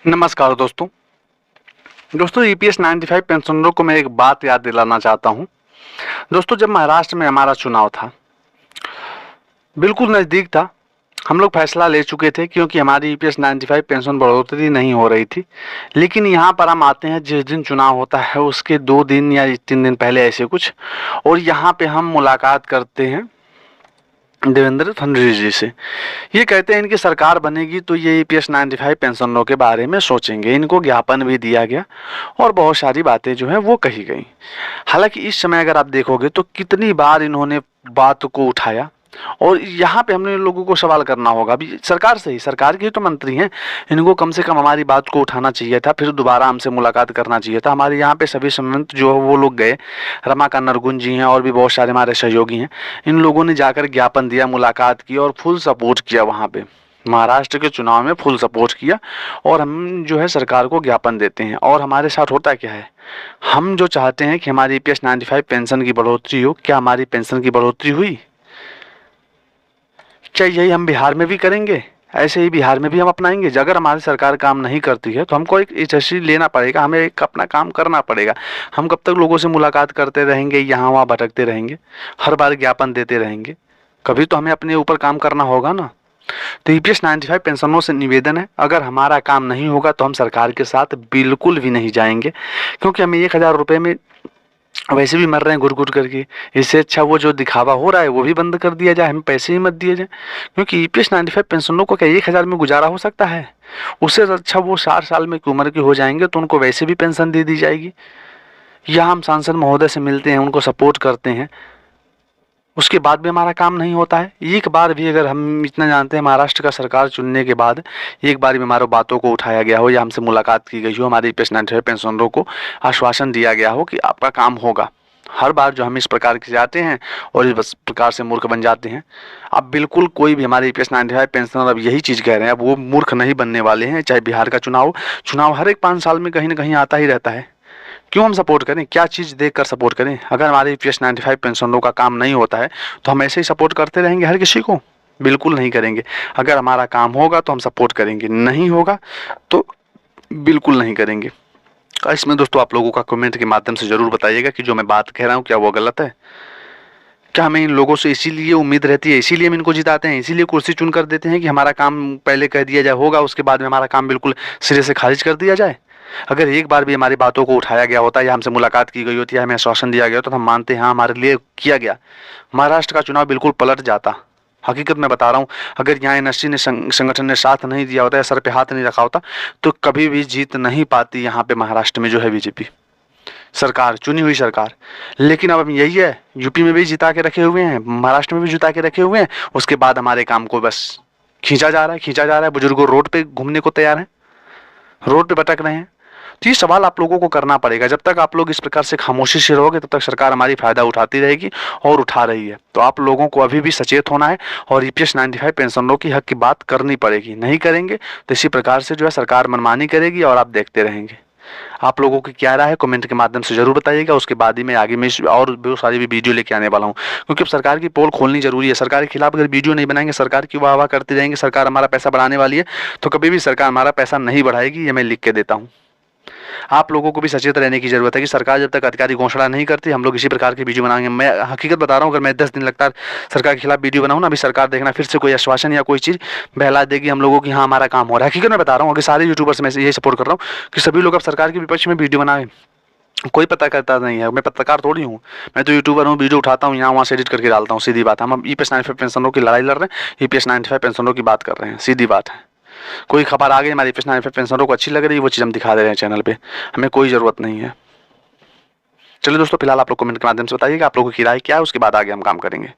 नमस्कार दोस्तों ईपीएस 95 पेंशनरों को मैं एक बात याद दिलाना चाहता हूं। दोस्तों, जब महाराष्ट्र में हमारा चुनाव था, बिल्कुल नज़दीक था, हम लोग फैसला ले चुके थे क्योंकि हमारी ईपीएस 95 पेंशन बढ़ोतरी नहीं हो रही थी। लेकिन यहाँ पर हम आते हैं जिस दिन चुनाव होता है उसके 2 दिन या 3 दिन पहले ऐसे कुछ, और यहाँ पे हम मुलाकात करते हैं देवेंद्र फडणवीस जी से। ये कहते हैं इनकी सरकार बनेगी तो ये ईपीएस 95 पेंशनरों के बारे में सोचेंगे। इनको ज्ञापन भी दिया गया और बहुत सारी बातें जो है वो कही गई। हालांकि इस समय अगर आप देखोगे तो कितनी बार इन्होंने बात को उठाया, और यहाँ पे हमने लोगों को सवाल करना होगा। अभी सरकार से ही, सरकार के ही तो मंत्री हैं, इनको कम से कम हमारी बात को उठाना चाहिए था, फिर दोबारा हमसे मुलाकात करना चाहिए था। हमारे यहाँ पे सभी संबंध जो है वो लोग गए, रमाकांत नरगुन जी हैं और भी बहुत सारे हमारे सहयोगी हैं, इन लोगों ने जाकर ज्ञापन दिया, मुलाकात की और फुल सपोर्ट किया। वहाँ पे महाराष्ट्र के चुनाव में फुल सपोर्ट किया, और हम जो है सरकार को ज्ञापन देते हैं। और हमारे साथ होता क्या है, हम जो चाहते हैं कि हमारी ईपीएस 95 पेंशन की बढ़ोतरी हो, क्या हमारी पेंशन की बढ़ोतरी हुई? क्या यही हम बिहार में भी करेंगे? ऐसे ही बिहार में भी हम अपनाएंगे? अगर हमारी सरकार काम नहीं करती है तो हमको एक एसएससी लेना पड़ेगा, हमें एक अपना काम करना पड़ेगा। हम कब तक लोगों से मुलाकात करते रहेंगे, यहाँ वहाँ भटकते रहेंगे, हर बार ज्ञापन देते रहेंगे? कभी तो हमें अपने ऊपर काम करना होगा ना। तो ईपीएस 95 पेंशनरों से निवेदन है, अगर हमारा काम नहीं होगा तो हम सरकार के साथ बिल्कुल भी नहीं जाएंगे, क्योंकि हमें 1000 रुपये में वैसे भी मर रहे हैं घुट घुट करके। इससे अच्छा वो जो दिखावा हो रहा है वो भी बंद कर दिया जाए, हमें पैसे ही मत दिए जाए। क्योंकि ईपीएस 95 पेंशनरों को क्या 1000 में गुजारा हो सकता है? उससे अच्छा वो 60 साल में की उम्र के हो जाएंगे तो उनको वैसे भी पेंशन दे दी जाएगी। या हम सांसद महोदय से मिलते हैं, उनको सपोर्ट करते हैं, उसके बाद भी हमारा काम नहीं होता है। एक बार भी, अगर हम इतना जानते हैं, महाराष्ट्र का सरकार चुनने के बाद एक बार भी हमारे बातों को उठाया गया हो या हमसे मुलाकात की गई हो, हमारी ईपीएस 95 पेंशनरों को आश्वासन दिया गया हो कि आपका काम होगा। हर बार जो हम इस प्रकार के जाते हैं और इस प्रकार से मूर्ख बन जाते हैं। अब बिल्कुल कोई भी हमारे ईपीएस 95 पेंशनर अब यही चीज़ कह रहे हैं, अब वो मूर्ख नहीं बनने वाले हैं। चाहे बिहार का चुनाव हर एक 5 साल में कहीं ना कहीं आता ही रहता है। क्यों हम सपोर्ट करें? क्या चीज़ देखकर सपोर्ट करें? अगर हमारे ईपीएस 95 पेंशनरों का काम नहीं होता है तो हम ऐसे ही सपोर्ट करते रहेंगे हर किसी को? बिल्कुल नहीं करेंगे। अगर हमारा काम होगा तो हम सपोर्ट करेंगे, नहीं होगा तो बिल्कुल नहीं करेंगे। इसमें दोस्तों आप लोगों का कमेंट के माध्यम से ज़रूर बताइएगा कि जो मैं बात कह रहा हूँ क्या वो गलत है? क्या हमें इन लोगों से इसीलिए उम्मीद रहती है, इसीलिए हम इनको जिताते हैं, इसीलिए कुर्सी चुन कर देते हैं कि हमारा काम पहले कह दिया जाए होगा, उसके बाद में हमारा काम बिल्कुल सिरे से खारिज कर दिया जाए? अगर एक बार भी हमारी बातों को उठाया गया होता या हमसे मुलाकात की गई होती या हमें आश्वासन दिया गया होता तो हम मानते हैं हाँ हमारे लिए किया गया। महाराष्ट्र का चुनाव बिल्कुल पलट जाता। हकीकत में बता रहा हूँ, अगर यहाँ एनएससी ने संगठन ने साथ नहीं दिया होता या सर पे हाथ नहीं रखा होता तो कभी भी जीत नहीं पाती यहाँ पे महाराष्ट्र में जो है बीजेपी सरकार, चुनी हुई सरकार। लेकिन अब यही है, यूपी में भी जिता के रखे हुए हैं, महाराष्ट्र में भी जिता के रखे हुए हैं, उसके बाद हमारे काम को बस खींचा जा रहा है। बुजुर्गों रोड पे घूमने को तैयार हैं, रोड पे भटक रहे हैं। तो ये सवाल आप लोगों को करना पड़ेगा। जब तक आप लोग इस प्रकार से खामोशी से रहोगे तब तक सरकार हमारी फायदा उठाती रहेगी और उठा रही है। तो आप लोगों को अभी भी सचेत होना है और ईपीएस 95 पेंशनरों की हक की बात करनी पड़ेगी। नहीं करेंगे तो इसी प्रकार से जो है सरकार मनमानी करेगी और आप देखते रहेंगे। आप लोगों की क्या राय है कमेंट के माध्यम से जरूर बताइएगा। उसके बाद ही मैं आगे में और बहुत सारी भी वीडियो लेके आने वाला हूँ, क्योंकि अब सरकार की पोल खोलनी जरूरी है। सरकार के खिलाफ अगर वीडियो नहीं बनाएंगे, सरकार की वाह वाह करते जाएंगे, सरकार हमारा पैसा बढ़ाने वाली है, तो कभी भी सरकार हमारा पैसा नहीं बढ़ाएगी। ये मैं लिख के देता हूँ। आप लोगों को भी सचेत रहने की जरूरत है कि सरकार जब तक अधिकारी घोषणा नहीं करती हम लोग इसी प्रकार की वीडियो बनाएंगे। मैं हकीकत बता रहा हूँ, अगर मैं 10 दिन लगता है सरकार के खिलाफ वीडियो बनाऊँ ना, अभी सरकार देखना फिर से कोई आश्वासन या कोई चीज़ बहला देगी हम लोगों की, हाँ हमारा काम हो रहा है। हकीकत में बता रहा हूँ, अगर सारे यूट्यूबर्स में से यही सपोर्ट कर रहा हूँ कि सभी लोग अब सरकार के विपक्ष में वीडियो बनाएं। कोई पता करता नहीं है, मैं पत्रकार थोड़ी हूँ, मैं तो यूट्यूबर हूँ, वीडियो उठाता हूँ, यहाँ वहाँ से एडिट करके डालता हूँ। सीधी बात है। हम ईपीएस 95 पेंशनरों की लड़ाई लड़ रहे हैं, ईपीएस 95 पेंशनरों की बात कर रहे हैं, सीधी बात है। कोई खबर आ गई हमारी ईपीएस 95 पेंशनरों को अच्छी लग रही है, वो चीज़ हम दिखा दे रहे हैं चैनल पे, हमें कोई ज़रूरत नहीं है। चलिए दोस्तों, फिलहाल आप लोग कमेंट के माध्यम से बताइएगा आप लोगों की राय क्या है, उसके बाद आगे हम काम करेंगे।